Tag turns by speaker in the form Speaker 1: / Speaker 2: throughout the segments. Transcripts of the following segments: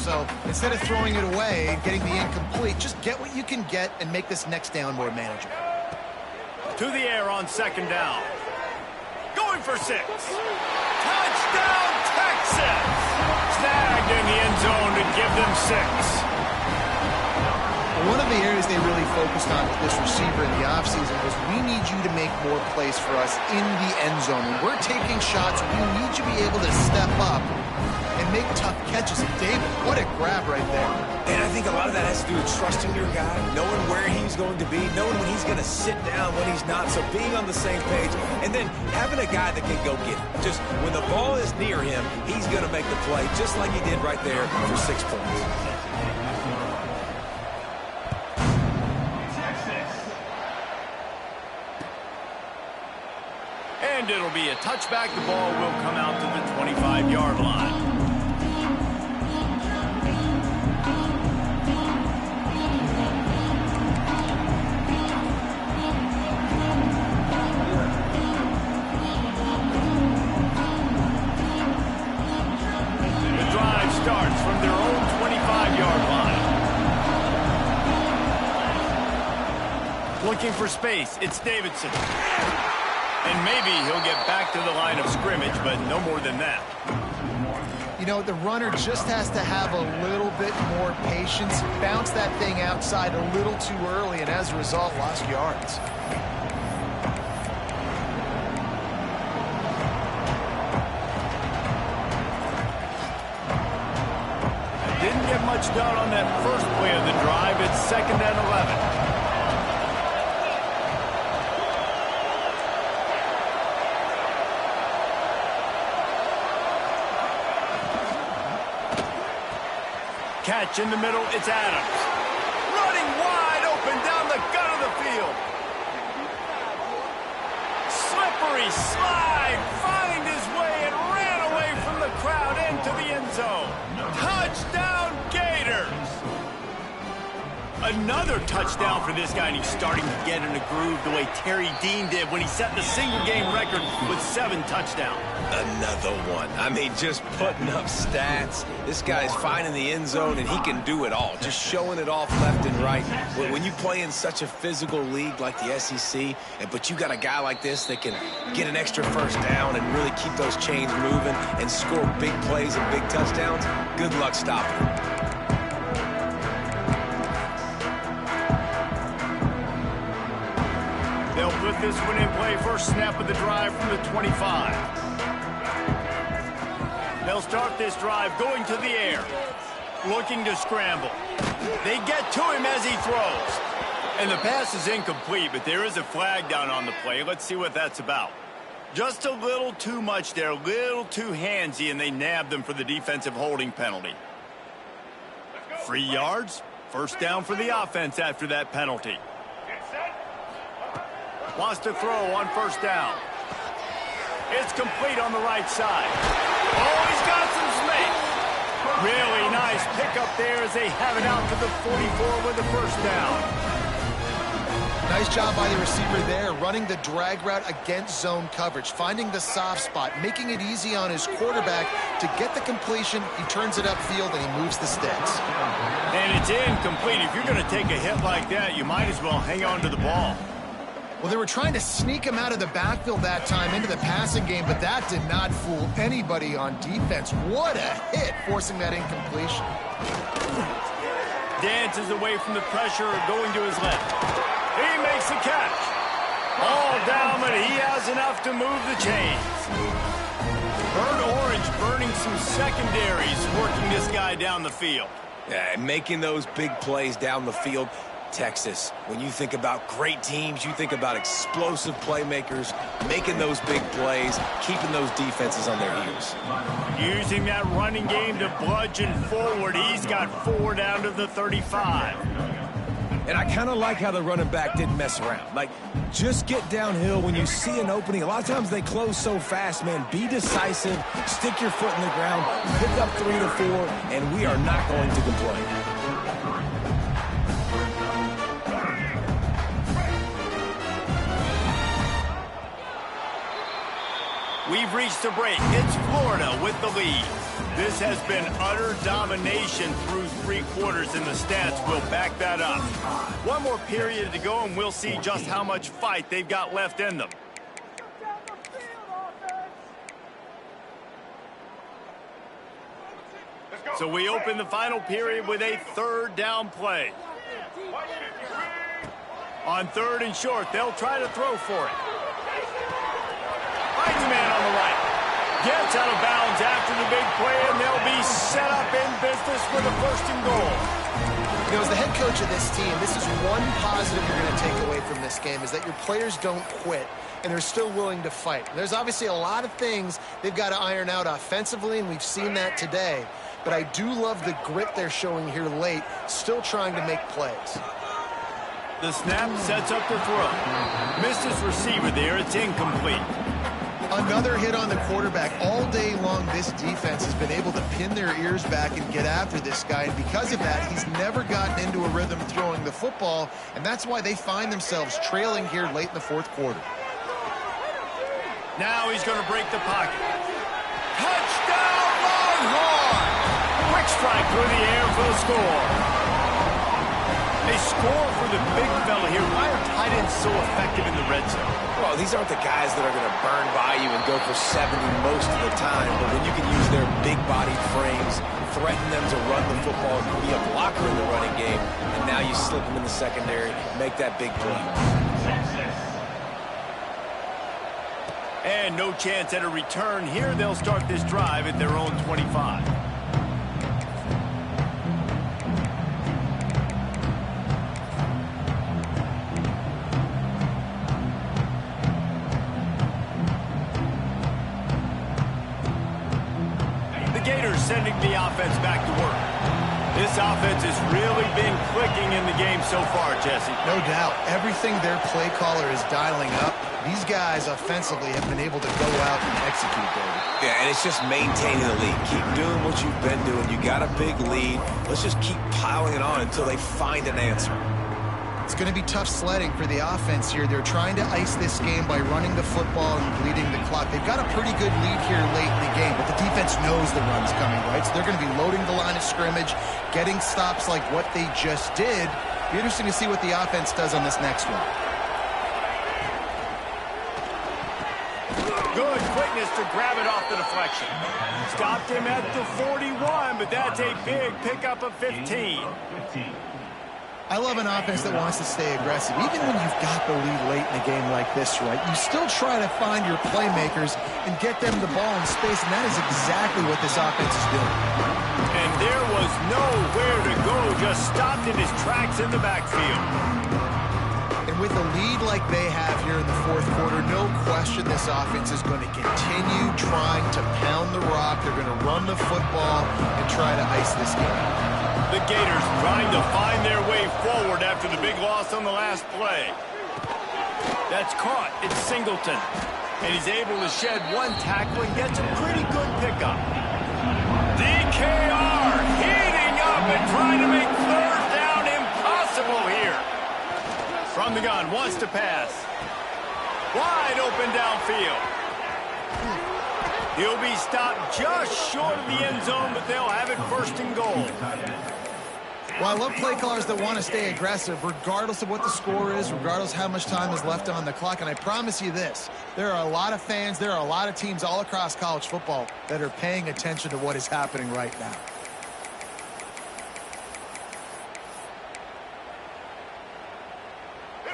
Speaker 1: So instead of throwing it away and getting the incomplete, just get what you can get and make this next down more manageable.
Speaker 2: To the air on second down. Going for 6. Touchdown, Texas! Snagged in the end zone to give them 6.
Speaker 1: One of the areas they really focused on with this receiver in the offseason was we need you to make more plays for us in the end zone. When we're taking shots, we need you to be able to step up and make tough catches. And David, what a grab right there.
Speaker 3: And I think a lot of that has to do with trusting your guy, knowing where he's going to be, knowing when he's going to sit down, when he's not. So being on the same page, and then having a guy that can go get it. Just when the ball is near him, he's going to make the play, just like he did right there for 6 points.
Speaker 2: And it'll be a touchback. The ball will come out to the 25-yard line. The drive starts from their own 25-yard line. Looking for space. It's Davidson. And maybe he'll get back to the line of scrimmage, but no more than that.
Speaker 1: You know, the runner just has to have a little bit more patience, bounce that thing outside a little too early, and as a result, lost yards.
Speaker 2: Didn't get much done on that first play of the drive. It's 2nd and 11. Catch in the middle, it's Adams. Running wide open down the gut of the field. Slippery slide, find his way and ran away from the crowd into the end zone. Touchdown, Gators! Another touchdown for this guy, and he's starting to get in a groove the way Terry Dean did when he set the single-game record with 7 touchdowns.
Speaker 3: Another one. I mean, just putting up stats. This guy's finding the end zone, and he can do it all. Just showing it off left and right. When you play in such a physical league like the SEC, but you got a guy like this that can get an extra first down and really keep those chains moving and score big plays and big touchdowns, good luck stopping him.
Speaker 2: They'll put this one in play. First snap of the drive from the 25. They'll start this drive going to the air, looking to scramble. They get to him as he throws. And the pass is incomplete, but there is a flag down on the play. Let's see what that's about. Just a little too much there, a little too handsy, and they nabbed them for the defensive holding penalty. 3 yards, first down for the offense after that penalty. Wants to throw on first down. It's complete on the right side. Oh, he's got some space. Really nice pickup there as they have it out to the 44 with the first down.
Speaker 1: Nice job by the receiver there, running the drag route against zone coverage, finding the soft spot, making it easy on his quarterback to get the completion. He turns it upfield and he moves the sticks.
Speaker 2: And it's incomplete. If you're going to take a hit like that, you might as well hang on to the ball.
Speaker 1: Well, they were trying to sneak him out of the backfield that time into the passing game, but that did not fool anybody on defense. What a hit, forcing that incompletion.
Speaker 2: Dances away from the pressure, going to his left. He makes the catch. All down, but he has enough to move the chains. Burnt Orange burning some secondaries, working this guy down the field.
Speaker 3: Yeah, making those big plays down the field. Texas, when you think about great teams, you think about explosive playmakers, making those big plays, keeping those defenses on their heels.
Speaker 2: Using that running game to bludgeon forward. He's got 4 down to the 35.
Speaker 3: And I kind of like how the running back didn't mess around. Like, just get downhill when you see an opening. A lot of times they close so fast, man. Be decisive, stick your foot in the ground, pick up 3 to 4, and we are not going to complain.
Speaker 2: We've reached the break. It's Florida with the lead. This has been utter domination through 3 quarters, and the stats will back that up. One more period to go, and we'll see just how much fight they've got left in them. So we open the final period with a 3rd down play. On 3rd and short, they'll try to throw for it. Finds a man on the right. Gets out of bounds after the big play, and they'll be set up in business for the 1st and goal.
Speaker 1: You know, as the head coach of this team, this is one positive you're going to take away from this game, is that your players don't quit, and they're still willing to fight. There's obviously a lot of things they've got to iron out offensively, and we've seen that today. But I do love the grit they're showing here late, still trying to make plays.
Speaker 2: The snap sets up the throw. Missed his receiver there. It's incomplete.
Speaker 1: Another hit on the quarterback. All day long, this defense has been able to pin their ears back and get after this guy. And because of that, he's never gotten into a rhythm throwing the football. And that's why they find themselves trailing here late in the 4th quarter.
Speaker 2: Now he's going to break the pocket. Touchdown, Longhorn! Quick strike through the air for the score. They score for the big fella here. Why are tight ends so effective in the red zone?
Speaker 3: Well, these aren't the guys that are going to burn by you and go for 70 most of the time, but when you can use their big-bodied frames, threaten them to run the football, be a blocker in the running game, and now you slip them in the secondary, make that big play.
Speaker 2: And no chance at a return here. They'll start this drive at their own 25. Sending the offense back to work. This offense has really been clicking in the game so far, Jesse.
Speaker 1: No doubt. Everything their play caller is dialing up, these guys offensively have been able to go out and execute, David.
Speaker 3: Yeah, and it's just maintaining the lead. Keep doing what you've been doing. You got a big lead. Let's just keep piling it on until they find an answer.
Speaker 1: It's going to be tough sledding for the offense here. They're trying to ice this game by running the football and bleeding the clock. They've got a pretty good lead here late in the game, but the defense knows the run's coming, right? So they're going to be loading the line of scrimmage, getting stops like what they just did. Be interesting to see what the offense does on this next one.
Speaker 2: Good quickness to grab it off the deflection. Stopped him at the 41, but that's a big pickup of 15.
Speaker 1: I love an offense that wants to stay aggressive. Even when you've got the lead late in a game like this, right, you still try to find your playmakers and get them the ball in space, and that is exactly what this offense is doing.
Speaker 2: And there was nowhere to go, just stopped in his tracks in the backfield.
Speaker 1: And with a lead like they have here in the 4th quarter, no question this offense is going to continue trying to pound the rock. They're going to run the football and try to ice this game.
Speaker 2: The Gators trying to find their way forward after the big loss on the last play. That's caught. It's Singleton. And he's able to shed one tackle and gets a pretty good pickup. DKR heating up and trying to make 3rd down impossible here. From the gun, wants to pass. Wide open downfield. He'll be stopped just short of the end zone, but they'll have it 1st and goal.
Speaker 1: Well, I love play callers that want to stay aggressive, regardless of what the score is, regardless how much time is left on the clock. And I promise you this, there are a lot of fans, there are a lot of teams all across college football that are paying attention to what is happening right now.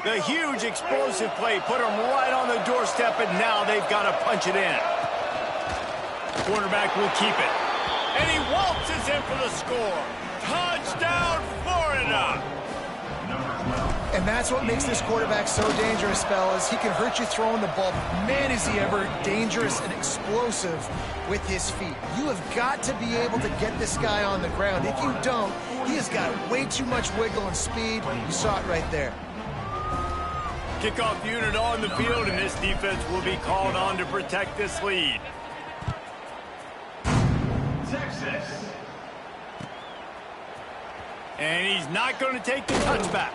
Speaker 2: The huge explosive play put them right on the doorstep, and now they've got to punch it in. Quarterback will keep it. And he waltzes in for the score. Touchdown, Florida!
Speaker 1: And that's what makes this quarterback so dangerous, fellas. He can hurt you throwing the ball. Man, is he ever dangerous and explosive with his feet. You have got to be able to get this guy on the ground. If you don't, he has got way too much wiggle and speed. You saw it right there.
Speaker 2: Kickoff unit on the field, and this defense will be called on to protect this lead. Texas. And he's not going to take the touchback.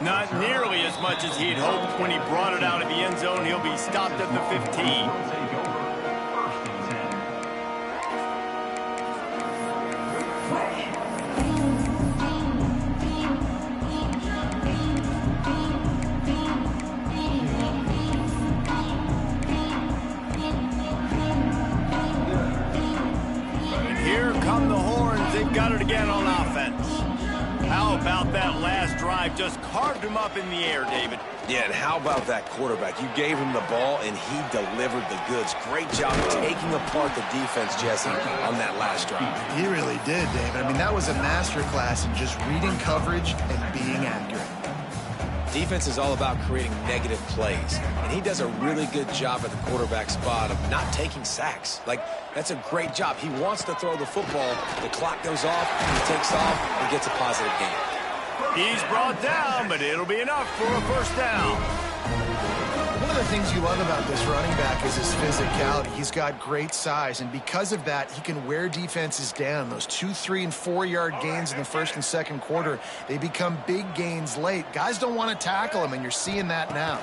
Speaker 2: Not nearly as much as he'd hoped when he brought it out of the end zone. He'll be stopped at the 15. got it again on offense. How about that last drive? Just carved him up in the air, David.
Speaker 3: Yeah, and how about that quarterback? You gave him the ball, and he delivered the goods. Great job taking apart the defense, Jesse, on that last drive.
Speaker 1: He really did, David. I mean, that was a masterclass in just reading coverage and being accurate.
Speaker 3: Defense is all about creating negative plays, and he does a really good job at the quarterback spot of not taking sacks. Like, that's a great job. He wants to throw the football. The clock goes off, he takes off, and gets a positive gain.
Speaker 2: He's brought down, but it'll be enough for a first down.
Speaker 1: One of the things you love about this running back is his physicality. He's got great size, and because of that, he can wear defenses down. Those 2-, 3-, and 4-yard gains in the first and second quarter, they become big gains late. Guys don't want to tackle him, and you're seeing that now.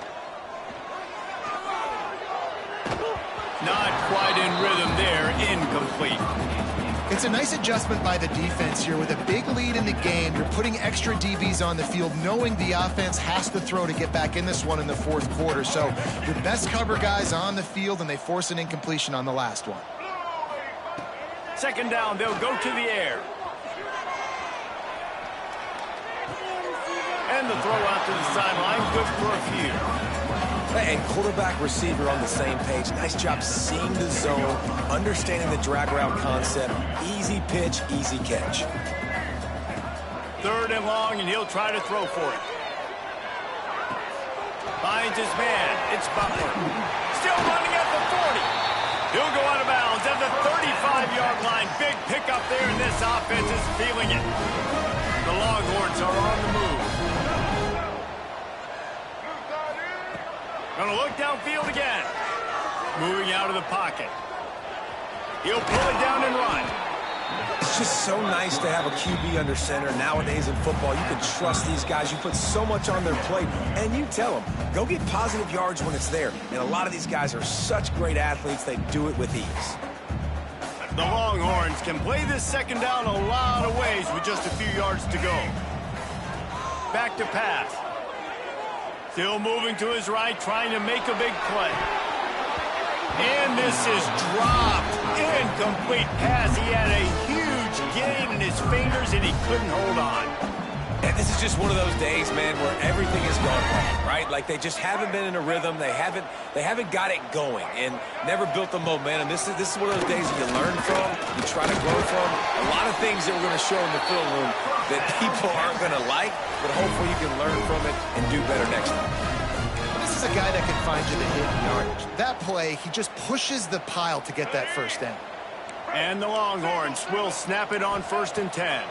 Speaker 2: Not quite in rhythm there, incomplete.
Speaker 1: It's a nice adjustment by the defense here. With a big lead in the game, you're putting extra DBs on the field, knowing the offense has to throw to get back in this one in the fourth quarter. So your best cover guys on the field, and they force an incompletion on the last one.
Speaker 2: Second down, they'll go to the air. And the throw out to the sideline, good for a few.
Speaker 3: And quarterback, receiver on the same page. Nice job seeing the zone, understanding the drag route concept. Easy pitch, easy catch.
Speaker 2: Third and long, and he'll try to throw for it. Finds his man. It's Butler. Still running at the 40. He'll go out of bounds at the 35-yard line. Big pickup there, and this offense is feeling it. The Longhorns are on the move. Gonna look downfield again. Moving out of the pocket. He'll pull it down and run.
Speaker 3: It's just so nice to have a QB under center. Nowadays in football, you can trust these guys. You put so much on their plate, and you tell them, go get positive yards when it's there. And a lot of these guys are such great athletes, they do it with ease.
Speaker 2: The Longhorns can play this second down a lot of ways with just a few yards to go. Back to pass. Still moving to his right, trying to make a big play. And this is dropped. Incomplete pass. He had a huge gain in his fingers, and he couldn't hold on.
Speaker 3: And this is just one of those days, man, where everything is going wrong, right? Like they just haven't been in a rhythm. They haven't got it going and never built the momentum. This is one of those days that you learn from, you try to grow from. A lot of things that we're going to show in the film room that people aren't going to like, but hopefully you can learn from it and do better next time.
Speaker 1: This is a guy that can find you the hidden yardage. That play, he just pushes the pile to get that first down.
Speaker 2: And the Longhorns will snap it on 1st and 10.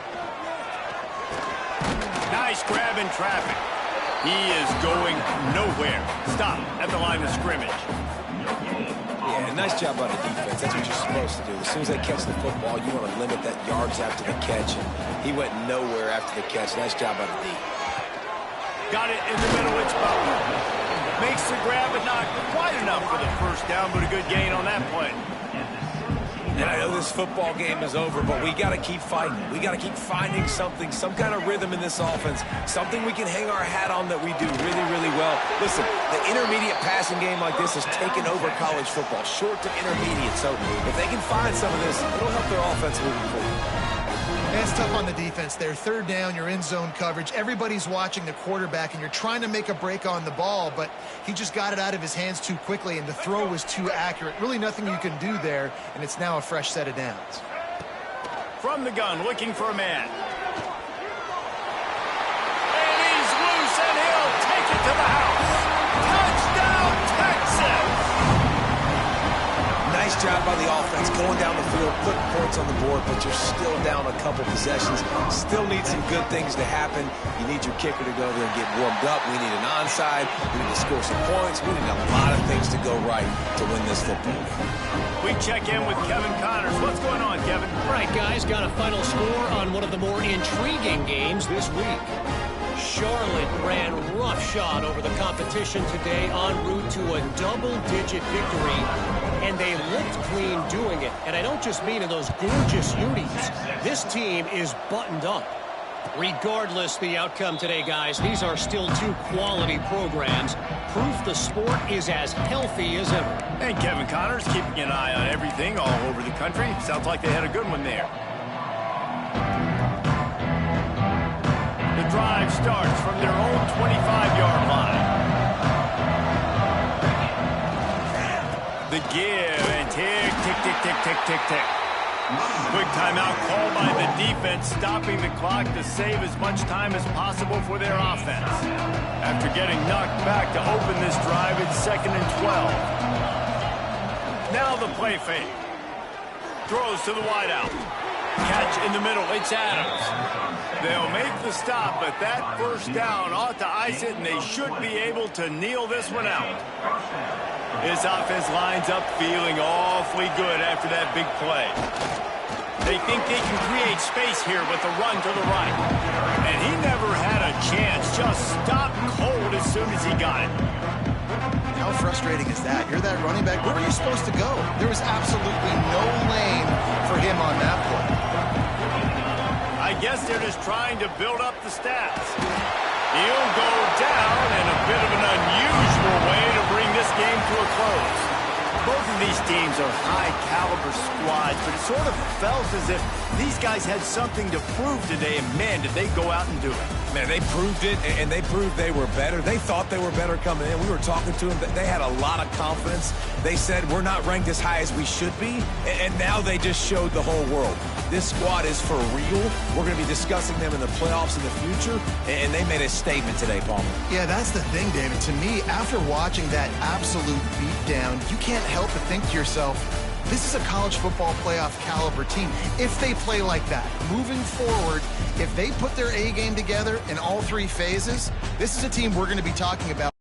Speaker 2: Nice grab in traffic. He is going nowhere. Stop at the line of scrimmage.
Speaker 3: Yeah, nice job by the defense. That's what you're supposed to do. As soon as they catch the football, you want to limit that yards after the catch. And he went nowhere after the catch. Nice job by the D.
Speaker 2: Got it in the middle. It's Butler. Makes the grab, but not quite enough for the first down, but a good gain on that play.
Speaker 3: And I know this football game is over, but we got to keep fighting. We got to keep finding something, some kind of rhythm in this offense, something we can hang our hat on that we do really, really well. Listen, the intermediate passing game like this has taken over college football, short to intermediate. So if they can find some of this, it'll help their offense moving forward.
Speaker 1: It's tough on the defense there. Third down, you're in zone coverage. Everybody's watching the quarterback, and you're trying to make a break on the ball, but he just got it out of his hands too quickly, and the throw was too accurate. Really nothing you can do there, and it's now a fresh set of downs.
Speaker 2: From the gun, looking for a man. And he's loose, and he'll take it to the house. Touchdown, Texas!
Speaker 3: Nice job by the offense going down the field, putting points on the board, but you're still down a couple possessions. Still need some good things to happen. You need your kicker to go there and get warmed up. We need an onside. We need to score some points. We need a lot of things to go right to win this football game.
Speaker 2: We check in with Kevin Connors. What's going on, Kevin?
Speaker 4: All right, guys, got a final score on one of the more intriguing games this week. Charlotte ran roughshod over the competition today en route to a double-digit victory, and they looked clean doing it. And I don't just mean in those gorgeous unis. This team is buttoned up. Regardless the outcome today, guys, these are still two quality programs. Proof the sport is as healthy as ever.
Speaker 2: And Kevin Connors keeping an eye on everything all over the country. Sounds like they had a good one there. starts from their own 25-yard line. The give and tick, tick, tick, tick, tick, tick, tick. Quick timeout called by the defense, stopping the clock to save as much time as possible for their offense. After getting knocked back to open this drive, it's 2nd and 12. Now the play fake. Throws to the wideout. Catch in the middle. It's Adams. They'll make the stop, but that first down ought to ice it, and they should be able to kneel this one out. This offense lines up feeling awfully good after that big play. They think they can create space here with a run to the right. And he never had a chance. Just stopped cold as soon as he got it.
Speaker 1: How frustrating is that? You're that running back. Where were you supposed to go? There was absolutely no lane for him on that play.
Speaker 2: I guess they're just trying to build up the stats. He'll go down in a bit of an unusual way to bring this game to a close. Both of these teams are high-caliber squads, but it sort of felt as if these guys had something to prove today, and man, did they go out and do it.
Speaker 3: Man, they proved it, and they proved they were better. They thought they were better coming in. We were talking to them. They had a lot of confidence. They said, we're not ranked as high as we should be, and now they just showed the whole world. This squad is for real. We're going to be discussing them in the playoffs in the future, and they made a statement today, Palmer.
Speaker 1: Yeah, that's the thing, David. To me, after watching that absolute beatdown, you can't help but think to yourself, this is a college football playoff caliber team. If they play like that, moving forward, if they put their A game together in all three phases, this is a team we're going to be talking about.